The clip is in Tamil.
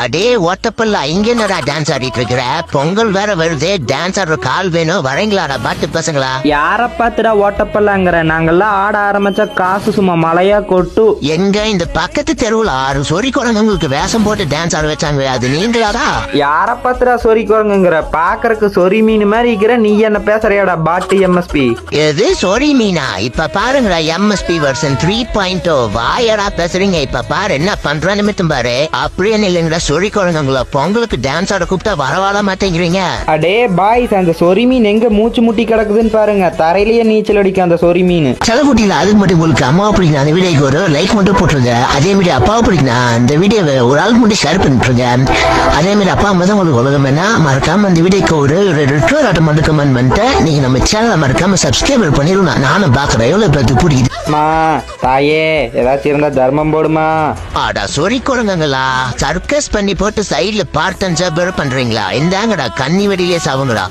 அடே ஓட்டப்பல்ல இங்க என்னடா டான்ஸ் ஆடிட்டு இருக்கிற? பொங்கல் வேற வருது, டான்ஸ் ஆடுற கால் வேணும், வரீங்களாடா பாட்டு பசங்களா? யார பாத்துடா ஓட்டப்பல்லாங்கிற? நாங்கெல்லாம் ஆட ஆரம்பிச்சா காசு சும்மா மழையா கொட்டு. எங்க இந்த பக்கத்து தெருவுல 6 சொறி குழந்தைங்களுக்கு வேஷம் போட்டு டான்ஸ் ஆட வச்சாங்க, அது நீங்களாடா? யார பாத்துடா சொறி குரங்குங்கிற? பாக்குறதுக்கு சொறி மீன் மாதிரி இருக்கிற, நீ என்ன பேசுறியாடா பாட்டு எம்எஸ்பி? எது சொறி மீனா? இப்ப பாருங்கடா எம்எஸ்பி வெர்ஷன் 3.0 வாயடா பேசுறீங்க. இப்ப பாரு என்ன பண்றேன்னு மட்டும் பாரு. அப்படியே இல்லைங்கடா சொறி குழந்தைங்களா, பொங்கலுக்கு டான்ஸ் ஆட கூப்பிட்டா வரவாட மாட்டேங்கிறீங்க. அடே பாய்ஸ், அந்த சொறி மீன் எங்க மூச்சு முட்டி கிடக்குதுன்னு பாருங்க. தரையிலேயே நீச்சல் அடிக்கும் அந்த சொறி மீன். செலவுட்டியில அதுக்கு மட்டும் உங்களுக்கு அம்மாவை பிடிக்கணும், அந்த வீடியோக்கு ஒரு லைக் மட்டும் போட்டுருங்க. அதே மாதிரி அப்பாவை பிடிக்கணும், அந்த வீடியோவை ஒரு ஆளுக்கு மட்டும் ஷேர் பண்ணிட்டுருங்க. அதே மாதிரி அப்பா அம்மா தான் உங்களுக்கு உலகம் என்ன, மறக்காம அந்த வீடியோக்கு ஒரு ரிட்டர் ஆட்டம் மட்டும் கமெண்ட் பண்ணிட்டு நீங்க நம்ம சேனலை மறக்காம சப்ஸ்கிரைப் பண்ணிடலாம். நானும் பாக்குறேன் எவ்வளவு பேருக்கு பிடிக்குது. தாயே ஏதாச்சும் இருந்தா தர்மம் போடுமா. ஆடா சொறி குழந்தைங்களா, சர்க்கஸ் பண்ணி போட்டு சைட்ல பார்ட் அண்ட் ஜப் பண்றீங்களா? இந்தாங்கடா கன்னி வெடியிலே சாவுங்கடா.